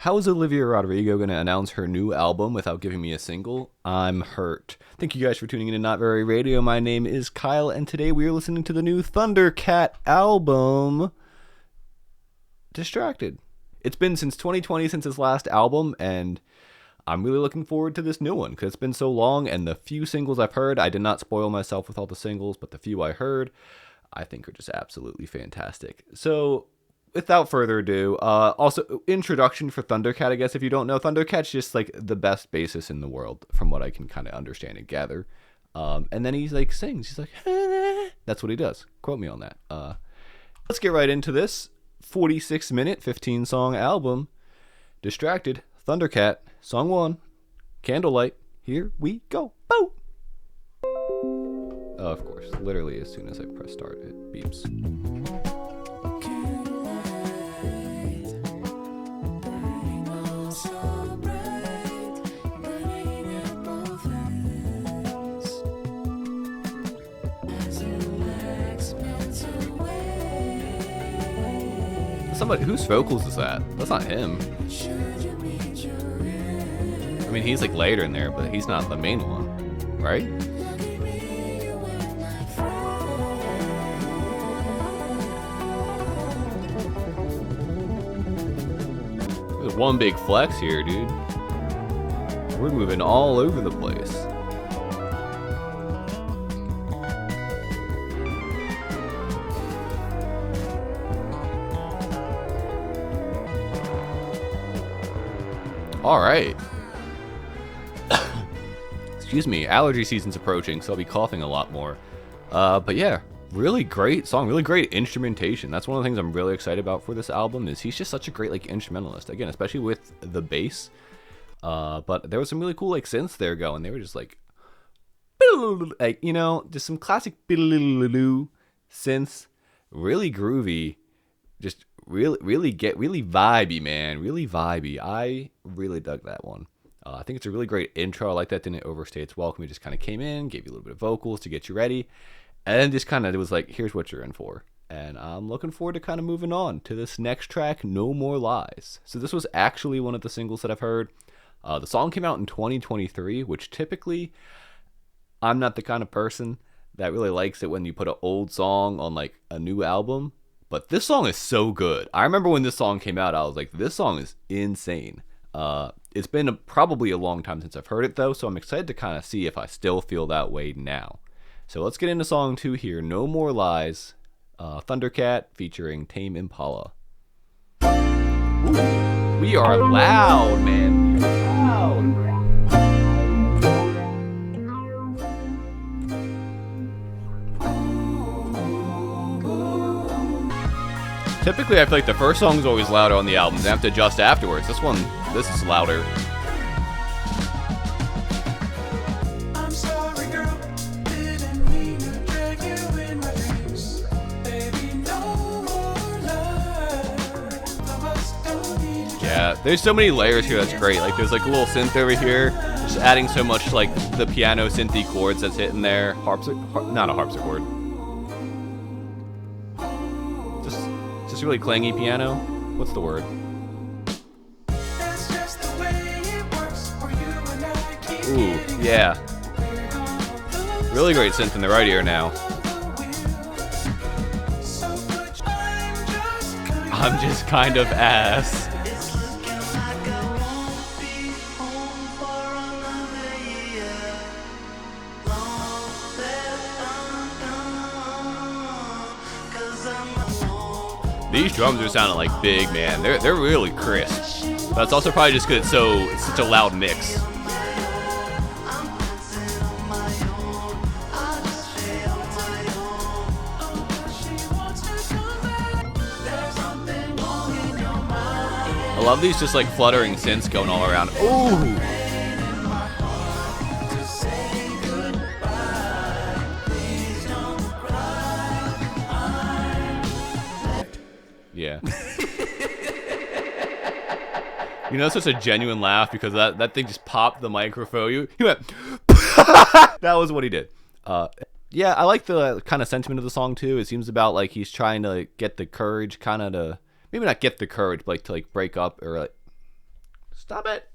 How is Olivia Rodrigo going to announce her new album without giving me a single? I'm hurt. Thank you guys for tuning in to Not Very Radio. My name is Kyle, and today we are listening to the new Thundercat album, Distracted. It's been since 2020 since his last album, and I'm really looking forward to this new one because it's been so long, and the few singles I've heard, I did not spoil myself with all the singles, but the few I heard, I think are just absolutely fantastic. So, without further ado, also, introduction for Thundercat, I guess, if you don't know. Thundercat's just, like, the best bassist in the world, from what I can kind of understand and gather. And then he's, like, sings. He's like, that's what he does. Quote me on that. Let's get right into this 46-minute, 15-song album, Distracted, Thundercat, Song 1, Candlelight. Here we go. Boom! Of course, literally as soon as I press start, it beeps. Somebody, whose vocals is that? That's not him. I mean, he's like later in there, but he's not the main one, right? There's one big flex here, dude. We're moving all over the place. All right. Excuse me, allergy season's approaching, so I'll be coughing a lot more. But yeah, really great song, really great instrumentation. That's one of the things I'm really excited about for this album, is he's just such a great like instrumentalist. Again, especially with the bass. But there was some really cool like synths there going. They were just like, you know, just some classic synths, really groovy, just really vibey, man. Really vibey. I really dug that one. I think it's a really great intro. I like that didn't overstay its welcome. It just kind of came in, gave you a little bit of vocals to get you ready, and then just kind of, it was like, here's what you're in for. And I'm looking forward to kind of moving on to this next track, No More Lies. So this was actually one of the singles that I've heard. The song came out in 2023, which typically, I'm not the kind of person that really likes it when you put an old song on like a new album. But this song is so good. I remember when this song came out, I was like, this song is insane. It's been probably a long time since I've heard it, though, so I'm excited to kind of see if I still feel that way now. So let's get into song 2 here, No More Lies, Thundercat featuring Tame Impala. Ooh, we are loud, man. We are loud. Typically, I feel like the first song is always louder on the album. They have to adjust afterwards. This is louder. I'm sorry, girl. Didn't mean to drag you in my dreams. Baby, no more lies. Yeah, there's so many layers here. That's great. Like, there's like a little synth over here, just adding so much like the piano synthy chords that's hitting there. Not a harpsichord. Just really clangy piano. What's the word? Ooh, yeah. Really great synth in the right ear now. I'm just kind of ass. These drums are sounding like big, man. They're really crisp. But it's also probably just because it's such a loud mix. I love these just like fluttering synths going all around. Ooh! Yeah. You know, it's such a genuine laugh because that thing just popped the microphone. He went, that was what he did. Yeah, I like the kind of sentiment of the song too. It seems about like he's trying to get the courage kind of to, maybe not get the courage, but like to like break up or like, Stop it.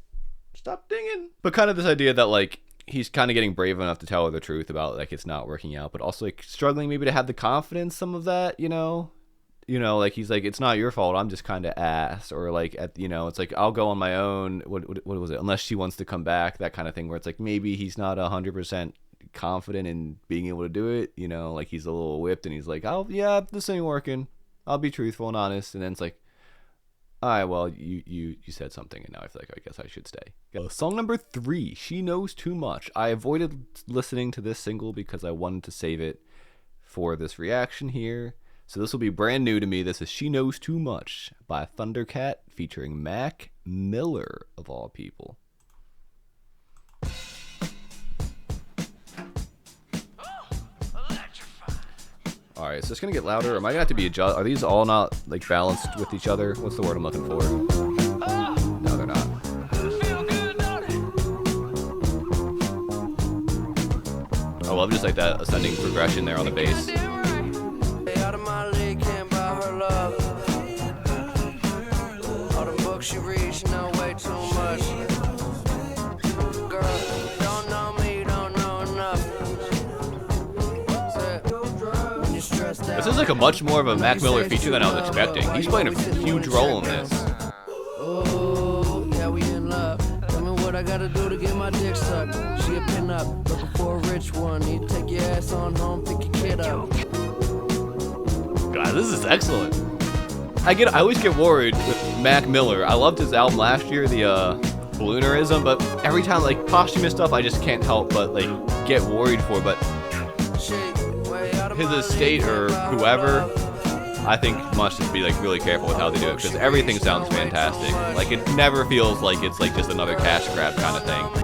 Stop dinging. But kind of this idea that like he's kind of getting brave enough to tell her the truth about like it's not working out, but also like struggling maybe to have the confidence, some of that, like he's like, it's not your fault, I'm just kind of ass, or like it's like I'll go on my own. What was it? Unless she wants to come back, that kind of thing, where it's like maybe he's not 100% confident in being able to do it. Like he's a little whipped and he's like, oh yeah, this ain't working. I'll be truthful and honest, and then it's like, all right, well, you said something, and now I feel like I guess I should stay. Song number 3, She Knows Too Much. I avoided listening to this single because I wanted to save it for this reaction here. So this will be brand new to me. This is She Knows Too Much by Thundercat featuring Mac Miller, of all people. All right, so it's gonna get louder. Am I gonna have to be adjust? Are these all not like balanced with each other? What's the word I'm looking for? No, they're not. I love just like that ascending progression there on the bass. She reads, you know way too much. Girl, don't know me, don't know enough. This is like a much more of a Mac Miller feature than I was expecting. He's playing a huge role in this. Oh, yeah, we in love. Tell me what I gotta do to get my dick sucked. She a pin up, looking for a rich one. Need to take your ass on home, pick your kid up. God, this is excellent. I always get worried with Mac Miller. I loved his album last year, the Balloonerism, but every time like posthumous stuff, I just can't help but like get worried for. But his estate or whoever, I think must just be like really careful with how they do it, because everything sounds fantastic. Like it never feels like it's like just another cash grab kind of thing.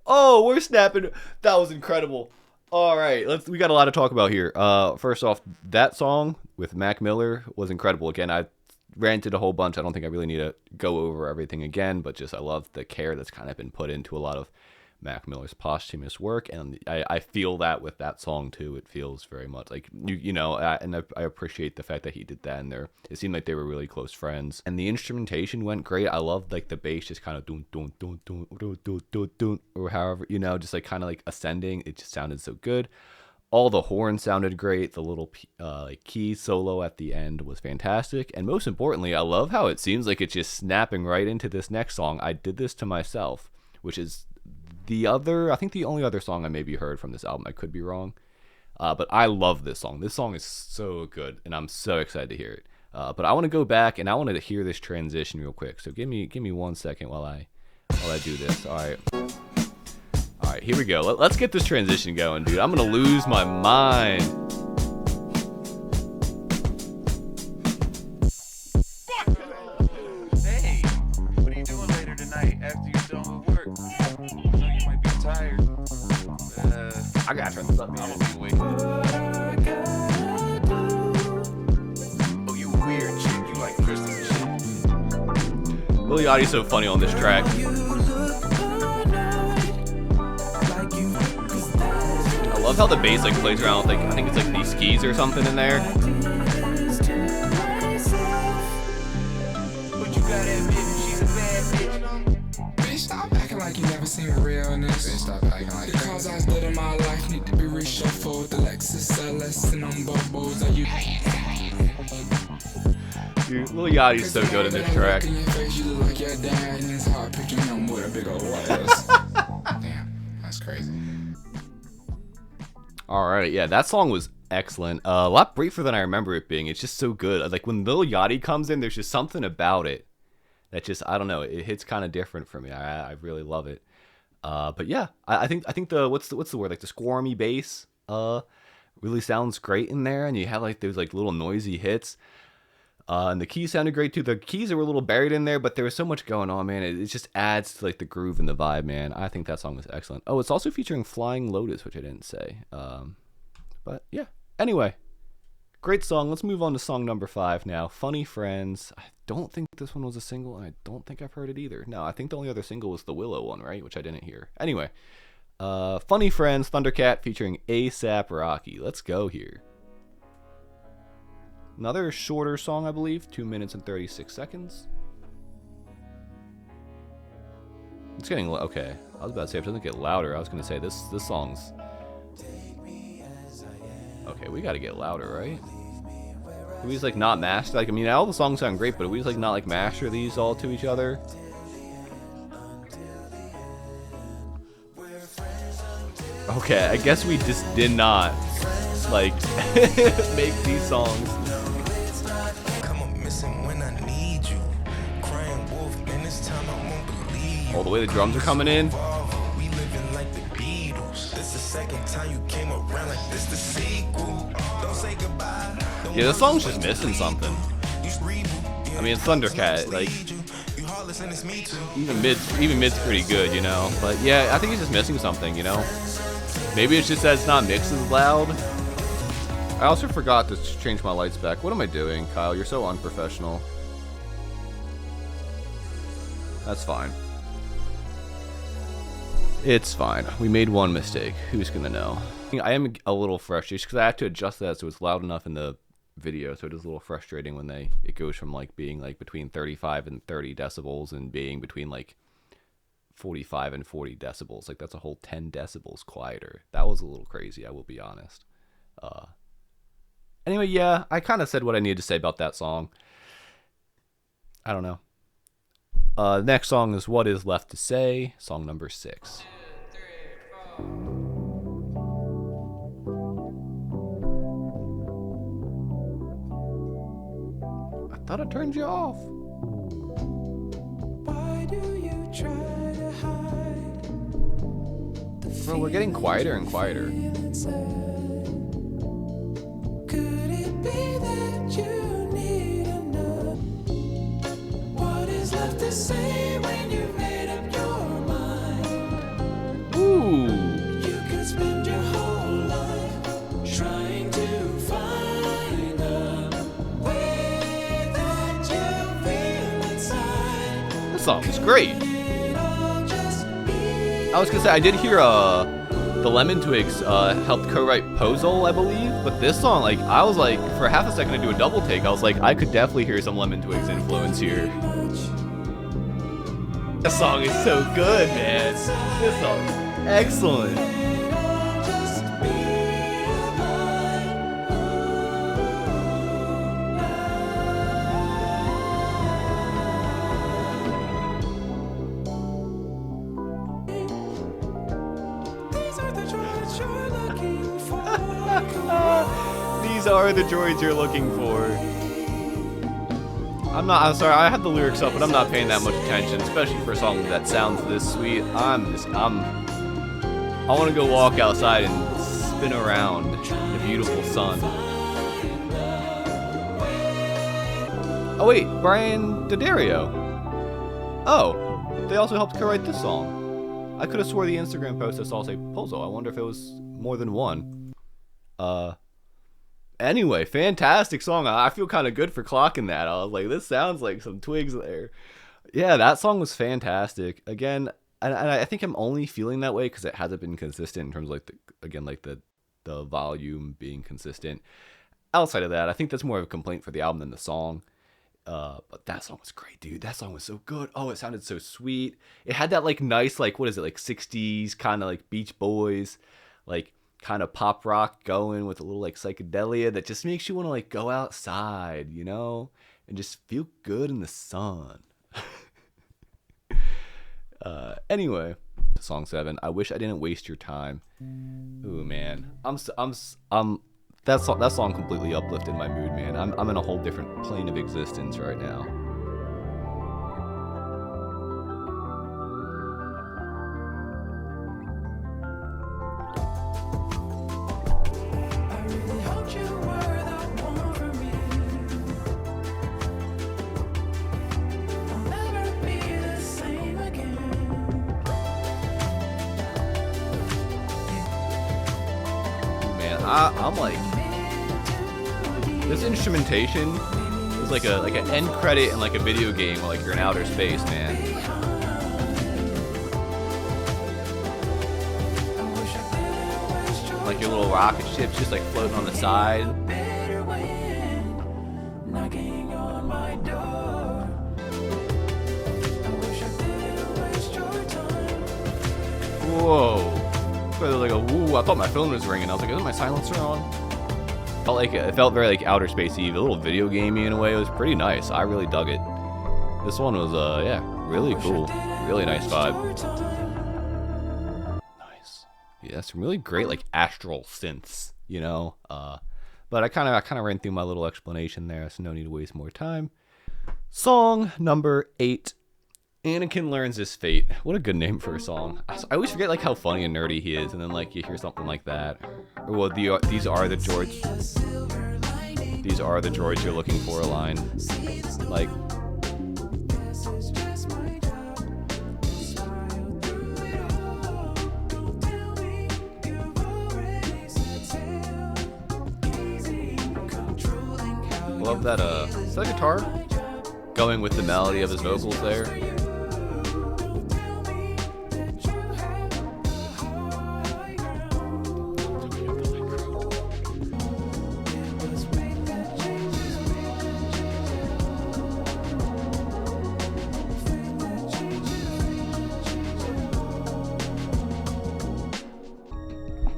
Oh, we're snapping. That was incredible. All right, we got a lot to talk about here. First off, that song with Mac Miller was incredible. Again, I ranted a whole bunch. I don't think I really need to go over everything again, but just I love the care that's kind of been put into a lot of Mac Miller's posthumous work, and I feel that with that song too. It feels very much like and I appreciate the fact that he did that, and it seemed like they were really close friends, and the instrumentation went great. I loved like the bass just kind of dun dun dun dun dun dun dun dun, or however, just like kind of like ascending. It just sounded so good. All the horns sounded great. The little like key solo at the end was fantastic, and most importantly, I love how it seems like it's just snapping right into this next song, I Did This to Myself, which is I think the only other song I maybe heard from this album. I could be wrong, but I love this song. This song is so good, and I'm so excited to hear it. But I want to go back and I want to hear this transition real quick. So give me 1 second while I do this. All right, here we go. Let's get this transition going, dude. I'm gonna lose my mind. Hey, what are you doing later tonight after you're done with work? I know you might be tired. I gotta turn this up, man. I'm gonna be awake. Oh, you weird chick. You like crystals and shit. Lil Yachty's so funny on this track. I love how the bass like plays around with like, I think it's like these keys or something in there. But you gotta admit, she's a bad bitch. Bitch, stop acting like you never seen realness. Bitch, stop acting like the cars I was living my life need to be reshuffled. The Lexus LS and on bubbles. Are you? Dude, Lil Yachty's so good in this track. In your face, you look like your dad, and it's hard picking him with a big old white ass. Damn, that's crazy. All right, yeah, that song was excellent. A lot briefer than I remember it being. It's just so good. Like when Lil Yachty comes in, there's just something about it that just, I don't know, it hits kind of different for me. I really love it. But yeah, I think the what's the word, like the squirmy bass really sounds great in there, and you have like those like little noisy hits. And the keys sounded great too. The keys are a little buried in there, but there was so much going on, man. It just adds to like the groove and the vibe, man. I think that song was excellent. Oh, it's also featuring Flying Lotus, which I didn't say. But yeah. Anyway, Great song. Let's move on to song number 5 now. Funny Friends. I don't think this one was a single, and I don't think I've heard it either. No, I think the only other single was the Willow one, right? Which I didn't hear. Anyway, Funny Friends, Thundercat featuring ASAP Rocky. Let's go here. Another shorter song, I believe. 2 minutes and 36 seconds. It's getting okay. I was about to say if it doesn't get louder, I was gonna say this song's okay. We gotta get louder, right? Can we just like not master? Like I mean, all the songs sound great, but we just like not like master these all to each other. Okay, I guess we just did not like make these songs. Oh, the way the drums are coming in. Yeah, the song's just missing something. I mean, it's Thundercat. Like, even mid's pretty good, you know. But yeah, I think it's just missing something, you know. Maybe it's just that it's not mixed as loud. I also forgot to change my lights back. What am I doing, Kyle? You're so unprofessional. That's fine. It's fine. We made one mistake. Who's gonna know? I am a little frustrated because I had to adjust that so it's loud enough in the video, so it is a little frustrating when it goes from like being like between 35 and 30 decibels and being between like 45 and 40 decibels. Like that's a whole 10 decibels quieter. That was a little crazy, I will be honest. Anyway, yeah, I kind of said what I needed to say about that song. I don't know. Next song is What Is Left to Say, song number 6. 2, 3, 4. I thought I turned you off. Why do you try to hide? Bro, we're getting quieter and quieter. Could it be that you need enough? What is left to say when you've made up your mind? Ooh. You could spend your whole life trying to find a way that you feel inside. This song is great. I was gonna say I did hear the Lemon Twigs helped co-write Pozole, I believe, but this song, like, I was like, for half a second to do a double take, I was like, I could definitely hear some Lemon Twigs influence here. This song is so good, man. This song is excellent. These are the droids you're looking for. I'm sorry, I have the lyrics up, but I'm not paying that much attention, especially for a song that sounds this sweet. I want to go walk outside and spin around the beautiful sun. Oh wait, Brian D'Addario. Oh, they also helped co-write this song. I could have swore the Instagram post I saw say Pozo. I wonder if it was more than one. Anyway, fantastic song. I feel kind of good for clocking that. I was like, this sounds like some twigs there. Yeah, that song was fantastic. Again, and I think I'm only feeling that way because it hasn't been consistent in terms of the volume being consistent. Outside of that, I think that's more of a complaint for the album than the song. But that song was great, dude. That song was so good. Oh, it sounded so sweet. It had that like nice, like, what is it, like 60s kind of like Beach Boys, like kind of pop rock going with a little like psychedelia that just makes you want to like go outside, you know, and just feel good in the sun. Anyway, song 7. I wish I didn't waste your time. Ooh, man, that song completely uplifted my mood, man. I'm in a whole different plane of existence right now. I'm like, This instrumentation is like an end credit in like a video game, or like you're in outer space, man. Like your little rocket ship's just like floating on the side. Whoa. It was like a woo. I thought my phone was ringing. I was like, is my silencer on? It felt very like outer spacey, a little video gamey in a way. It was pretty nice. I really dug it. This one was yeah, really cool. Really nice vibe. Nice. Yeah, some really great like astral synths, you know. But I kind of ran through my little explanation there, so no need to waste more time. Song number 8. Anakin Learns His Fate. What a good name for a song. I always forget like how funny and nerdy he is, and then like you hear something like that. Well, these are the droids. These are the droids you're looking for. A line like. Love that. Is that guitar going with the melody of his vocals there?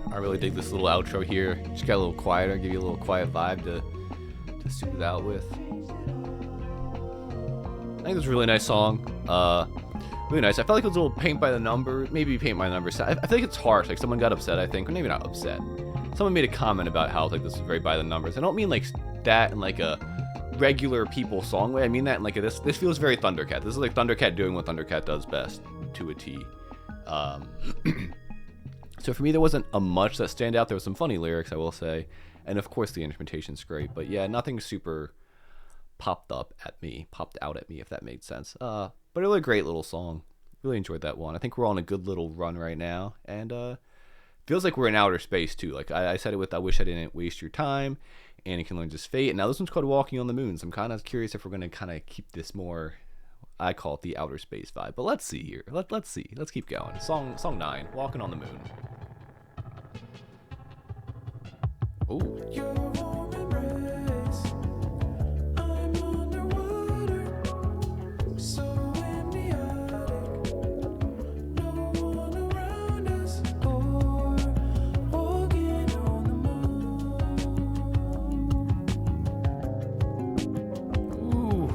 I really dig this little outro here. Just got a little quieter, give you a little quiet vibe to soothe out with. I think it's a really nice song. Really nice. I felt like it was a little paint by the number. Maybe paint by the numbers. I feel like it's harsh. Like someone got upset, I think. Or maybe not upset. Someone made a comment about how like this is very by the numbers. I don't mean like that in like a regular people song way. I mean that in like this feels very Thundercat. This is like Thundercat doing what Thundercat does best to a T. So for me, there wasn't a much that stand out. There was some funny lyrics, I will say. And of course, the instrumentation's great. But yeah, nothing super popped out at me, if that made sense. But a really great little song. Really enjoyed that one. I think we're on a good little run right now. And feels like we're in outer space, too. Like I said it with I Wish I Didn't Waste Your Time. Anakin Learns His Fate. And now this one's called Walking on the Moon. So I'm kind of curious if we're going to kind of keep this more... I call it the outer space vibe. But let's see here. Let's see. Let's keep going. Song 9, Walking on the Moon. Ooh. Your warm embrace, I'm underwater, so amniotic, no one around us, or walking on the moon. Ooh.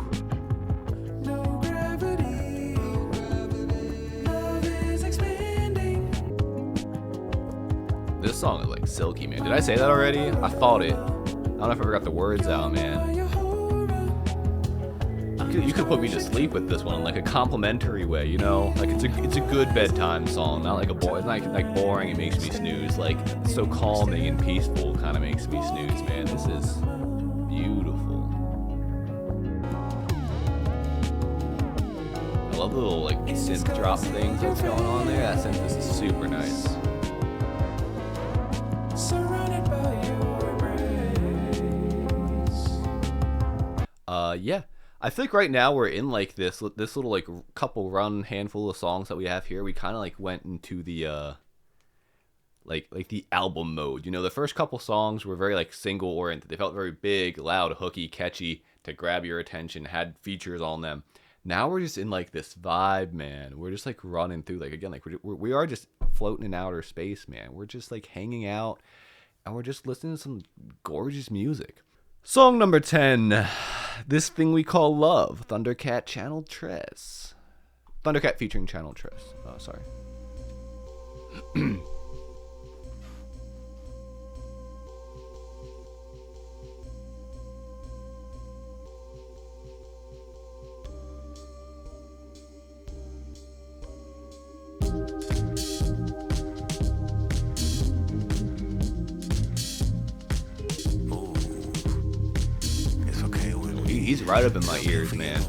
No gravity, love is expanding. This song is like silky, man. Did I say that already? I thought it. I don't know if I ever got the words out, man. You could put me to sleep with this one in like a complimentary way, you know? Like it's a good bedtime song, not like a boy. It's not like boring. It makes me snooze. Like it's so calming and peaceful, kind of makes me snooze, man. This is beautiful. I love the little like synth drop things that's going on there. That synth is super nice. Surrounded by your embrace. Yeah. I feel like right now we're in like this little like couple run handful of songs that we have here. We kind of like went into the like the album mode. You know, the first couple songs were very like single oriented. They felt very big, loud, hooky, catchy to grab your attention, had features on them. Now we're just in like this vibe, man. We're just like running through like again like we are just floating in outer space, man. We're just like hanging out and we're just listening to some gorgeous music. Song number 10, This Thing We Call Love, Thundercat Channel Tress. Thundercat featuring Channel Tress. Oh, sorry. He's right up in my ears, man.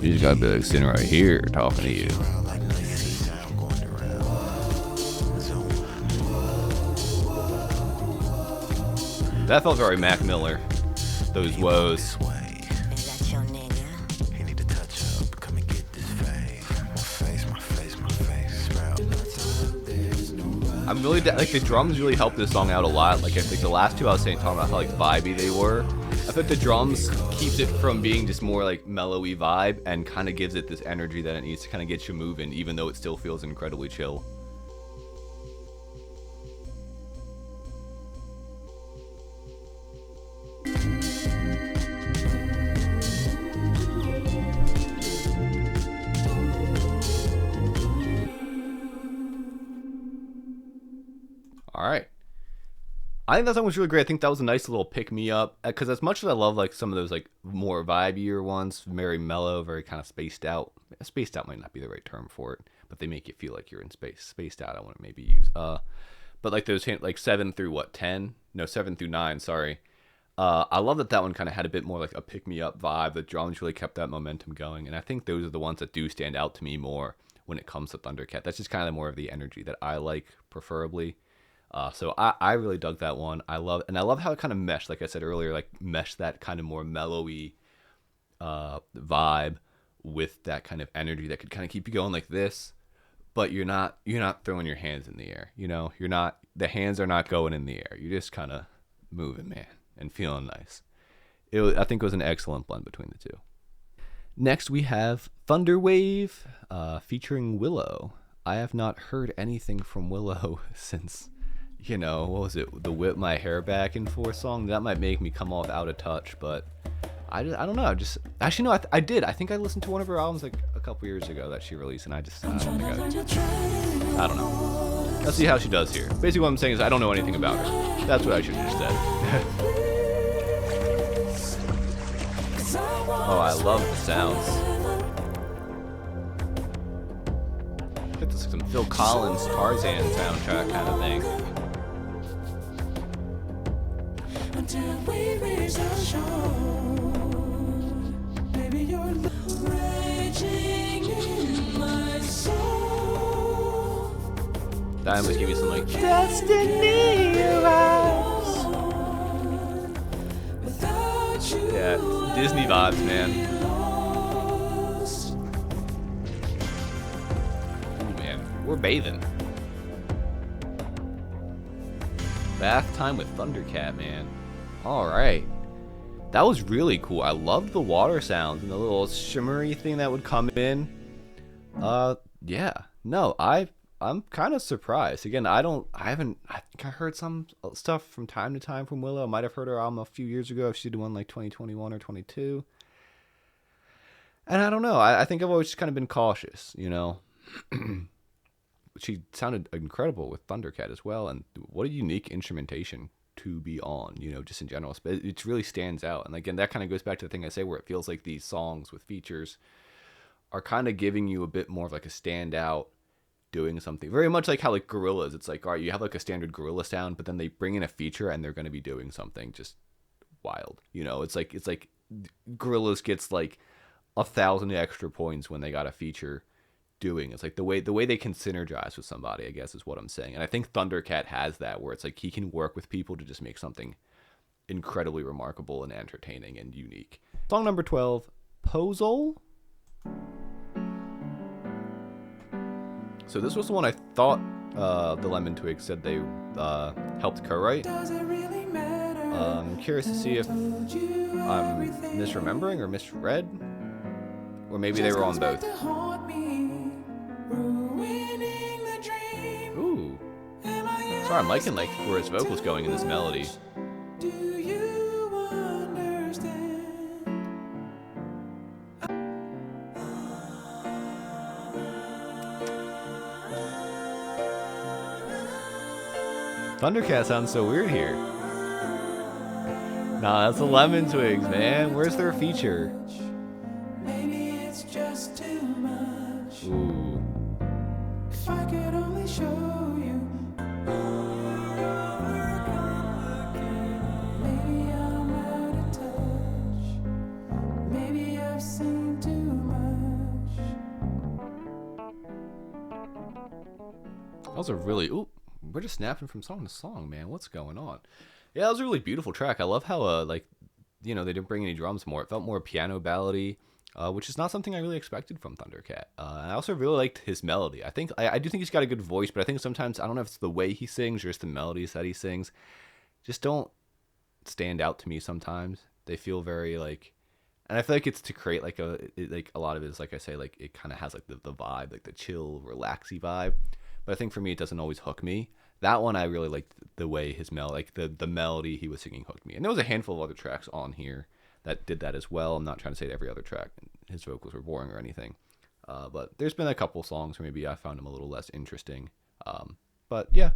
You just gotta be like sitting right here talking to you. That felt very Mac Miller. Those woes. Is that your nigga? He need to touch up. Come and get this fade. My face. Sprout. I'm really like the drums really helped this song out a lot. Like I think the last two I was saying talking about how like vibey they were. I think the drums keeps it from being just more like mellowy vibe and kind of gives it this energy that it needs to kind of get you moving, even though it still feels incredibly chill. All right. I think that song was really great. I think that was a nice little pick me up because as much as I love like some of those like more vibier ones, very mellow, very kind of spaced out. Spaced out might not be the right term for it, but they make you feel like you're in space. Spaced out, I want to maybe use. But like those like 7 through what 10? No, 7 through 9. Sorry. I love that one kind of had a bit more like a pick me up vibe. The drums really kept that momentum going, and I think those are the ones that do stand out to me more when it comes to Thundercat. That's just kind of more of the energy that I like, preferably. So I really dug that one. I love how it kind of meshed, like I said earlier, like meshed that kind of more mellowy vibe with that kind of energy that could kind of keep you going like this, but you're not throwing your hands in the air. You know, the hands are not going in the air. You're just kind of moving, man, and feeling nice. I think it was an excellent blend between the two. Next we have Thunderwave featuring Willow. I have not heard anything from Willow since, you know, what was it? The Whip My Hair Back and Forth song. That might make me come off out of touch, but I don't know. Actually, no, I did. I think I listened to one of her albums like a couple years ago that she released, and I don't know. Let's see how she does here. Basically, what I'm saying is I don't know anything about her. That's what I should have just said. Oh, I love the sounds. It's like some Phil Collins Tarzan soundtrack kind of thing. Until we reach the shore, baby, you're raging in my soul. That was giving me some like Destiny Arrives. Without you, Yeah, Disney vibes, man. lost. Ooh, man, we're bathing. Bath time with Thundercat, man. All right, that was really cool. I loved the water sounds and the little shimmery thing that would come in. Yeah, no, I'm kind of surprised. Again, I think I heard some stuff from time to time from Willow. I might have heard her album a few years ago if she did one like 2021 or 22. And I don't know. I think I've always just kind of been cautious, you know. She sounded incredible with Thundercat as well, and what a unique instrumentation to be on, you know, just in general. It really stands out. And again, that kind of goes back to the thing I say where it feels like these songs with features are kind of giving you a bit more of like a standout doing something. Very much like how like Gorillaz, it's like, all right, you have like a standard Gorilla sound, but then they bring in a feature and they're going to be doing something just wild. You know, it's like Gorillaz gets like 1,000 extra points when they got a feature doing. It's like the way they can synergize with somebody, I guess is what I'm saying. And I think Thundercat has that, where it's like he can work with people to just make something incredibly remarkable and entertaining and unique. Song number 12, Pozole. So this was the one I thought the Lemon Twigs said they helped co-write. Does it really matter? I'm curious to see if I'm misremembering or misread, or maybe they were on both. Ooh. Sorry, I'm liking like where his vocals going in this melody. Do you understand? Thundercat sounds so weird here. Nah, that's the Lemon Twigs, man. Where's their feature? Maybe it's just too much. Ooh. If I could only show you. Maybe I'm out of touch. Maybe I've seen too much. That was a really... Ooh, we're just snapping from song to song, man. What's going on? Yeah, that was a really beautiful track. I love how like they didn't bring any drums more. It felt more piano ballady, which is not something I really expected from Thundercat. I also really liked his melody. I do think he's got a good voice, but I think sometimes I don't know if it's the way he sings or just the melodies that he sings just don't stand out to me sometimes. They feel very like, and I feel like it's to create like like a lot of it is like I say, like it kind of has like the vibe, like the chill, relaxy vibe. But I think for me, it doesn't always hook me. That one I really liked the way his like the melody he was singing hooked me. And there was a handful of other tracks on here that did that as well. I'm not trying to say that every other track his vocals were boring or anything, but there's been a couple songs where maybe I found him a little less interesting. But yeah,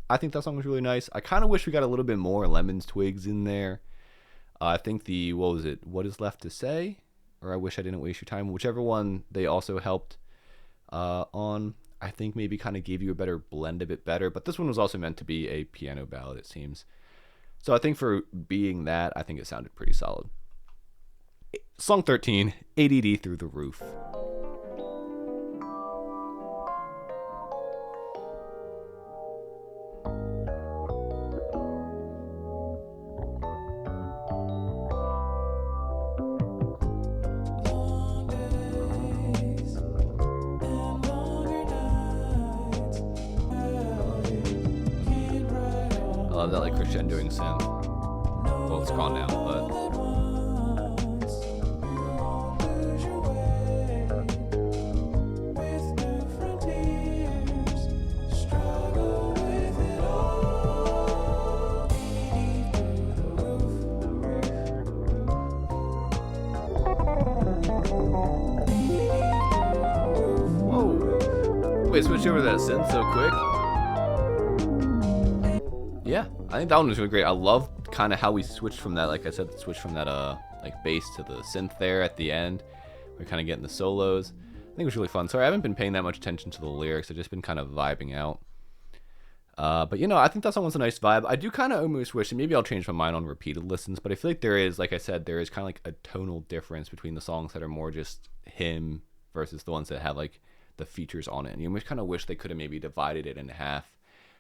I think that song was really nice. I kind of wish we got a little bit more Lemons Twigs in there. I think the what was it? What is left to say? Or I wish I didn't waste your time. Whichever one they also helped on. I think maybe kind of gave you a better blend of it better. But this one was also meant to be a piano ballad, it seems. So I think for being that, I think it sounded pretty solid. Song 13, ADD Through the Roof. I love that like crescendoing synth. Well, it's gone now, but whoa! Wait, switch over to that synth so quick. Yeah, I think that one was really great. I love kind of how we switched from that, like I said, switched from that like bass to the synth there at the end. We're kind of getting the solos. I think it was really fun. Sorry, I haven't been paying that much attention to the lyrics. I've just been kind of vibing out. But I think that song was a nice vibe. I do kind of almost wish, and maybe I'll change my mind on repeated listens, but I feel like there is, like I said, there is kind of like a tonal difference between the songs that are more just him versus the ones that have like the features on it. And you kind of wish they could have maybe divided it in half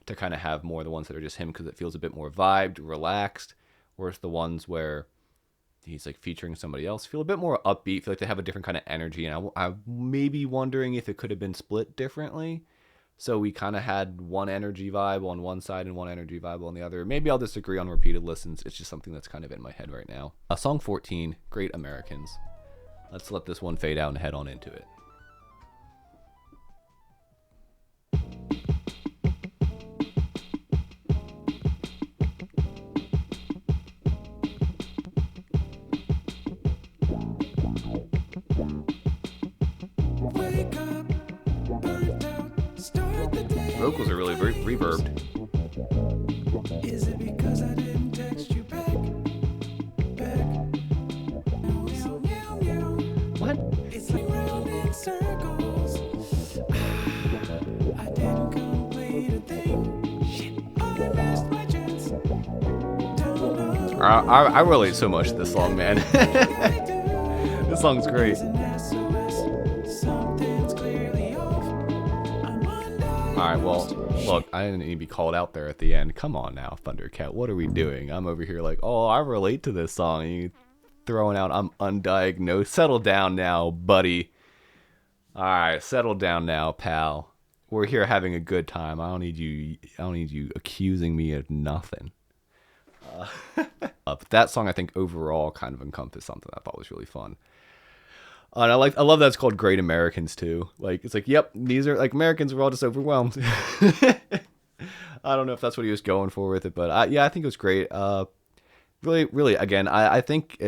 to kind of have more the ones that are just him, because it feels a bit more vibed, relaxed, whereas the ones where he's like featuring somebody else feel a bit more upbeat, feel like they have a different kind of energy. And I'm maybe wondering if it could have been split differently, so we kind of had one energy vibe on one side and one energy vibe on the other. Maybe I'll disagree on repeated listens. It's just something that's kind of in my head right now. Song 14, Great Americans. Let's let this one fade out and head on into it. Wake up, burnt out, start the day. Vocals are really reverbed. Is it because I didn't text you back? Meow, meow, meow. What? It's like round in circles. I didn't complete a thing. Shit, I missed my chance. Don't know I relate so much to this song, man. what I do. This song's great. It's an SOS. Something's clearly off. I'm undiagnosed. All right, well, look, I didn't need to be called out there at the end. Come on now, Thundercat. What are we doing? I'm over here like, oh, I relate to this song. And you throwing out, I'm undiagnosed. Settle down now, buddy. All right, settle down now, pal. We're here having a good time. I don't need you accusing me of nothing. But that song, I think, overall kind of encompassed something I thought was really fun. And I love that it's called Great Americans too. Like, it's like, yep, these are like Americans. We're all just overwhelmed. I don't know if that's what he was going for with it, but I think it was great. Really, really, again, I think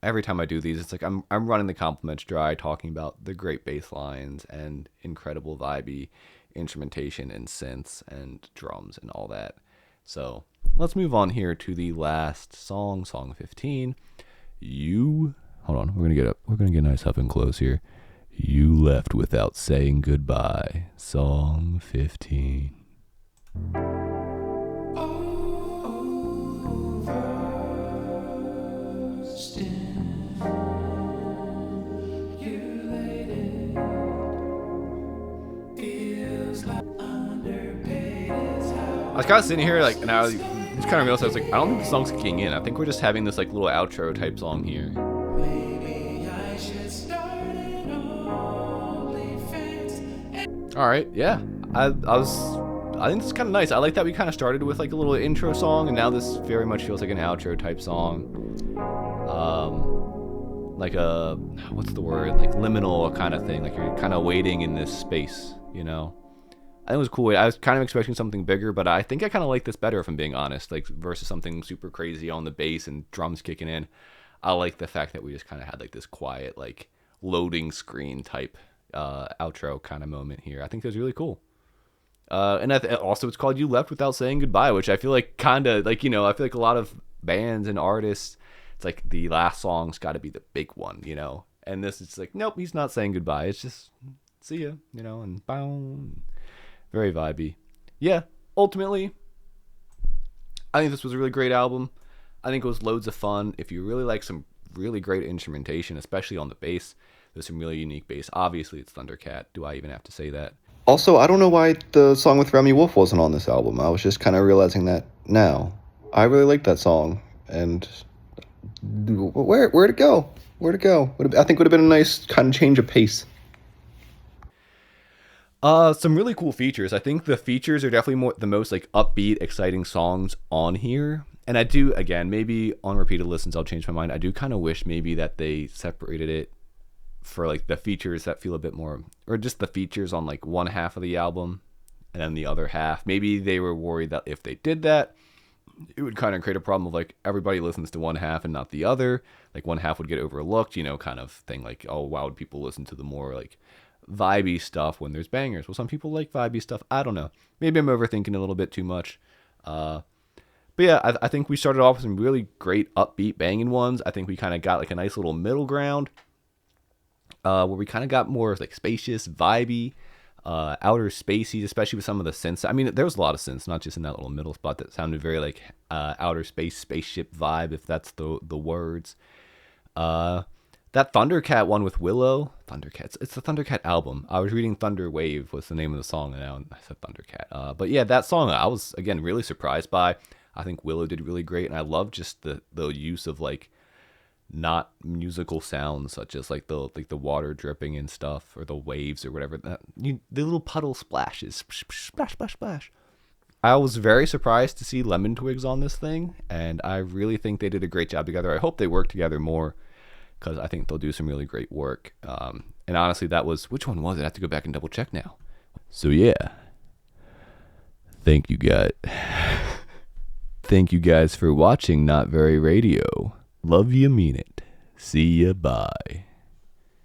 every time I do these, it's like I'm running the compliments dry, talking about the great bass lines and incredible vibey instrumentation and synths and drums and all that. So let's move on here to the last song, song 15. Hold on, we're gonna get nice up and close here. You Left Without Saying Goodbye, song 15. I was kind of sitting here like, and I was just kind of realized I was like, I don't think the song's kicking in. I think we're just having this like little outro type song here. Maybe I should start an OnlyFans. All right, yeah. I think this is kind of nice. I like that we kind of started with like a little intro song, and now this very much feels like an outro type song. Like a, what's the word? Like liminal kind of thing. Like you're kind of waiting in this space, you know? I think it was cool. I was kind of expecting something bigger, but I think I kind of like this better if I'm being honest. Like versus something super crazy on the bass and drums kicking in. I like the fact that we just kind of had like this quiet, like loading screen type outro kind of moment here. I think it was really cool. And also it's called "You Left Without Saying Goodbye," which I feel like kind of like, you know, I feel like a lot of bands and artists, it's like the last song's got to be the big one, you know. And this is like, nope, he's not saying goodbye. It's just see ya, you know, and boom, very vibey. Yeah, ultimately, I think this was a really great album. I think it was loads of fun. If you really like some really great instrumentation, especially on the bass, there's some really unique bass. Obviously, it's Thundercat. Do I even have to say that? Also, I don't know why the song with Remy Wolf wasn't on this album. I was just kind of realizing that now. I really like that song, and where'd it go? Where'd it go? I think would have been a nice kind of change of pace. Some really cool features. I think the features are definitely the most like upbeat, exciting songs on here. And I do, again, maybe on repeated listens, I'll change my mind. I do kind of wish maybe that they separated it for like the features that feel a bit more, or just the features on like one half of the album and then the other half. Maybe they were worried that if they did that, it would kind of create a problem of like everybody listens to one half and not the other. Like one half would get overlooked, you know, kind of thing. Like, oh, why would people listen to the more like vibey stuff when there's bangers? Well, some people like vibey stuff. I don't know. Maybe I'm overthinking a little bit too much. But yeah, I think we started off with some really great upbeat banging ones. I think we kind of got like a nice little middle ground. Where we kind of got more like spacious, vibey, outer spacey, especially with some of the synths. I mean, there was a lot of synths, not just in that little middle spot that sounded very like outer space, spaceship vibe, if that's the words. That Thundercat one with Willow, Thundercats. It's the Thundercat album. I was reading Thunder Wave was the name of the song, and now I said Thundercat. But yeah, that song I was again really surprised by. I think Willow did really great, and I love just the use of like not musical sounds such as like the water dripping and stuff, or the waves or whatever, the little puddle splashes, splash splash splash. I was very surprised to see Lemon Twigs on this thing, and I really think they did a great job together. I hope they work together more, because I think they'll do some really great work. And honestly, that was, which one was it? I have to go back and double check now. So yeah, thank you guys thank you guys for watching Not Very Radio. Love you, mean it. See ya, bye.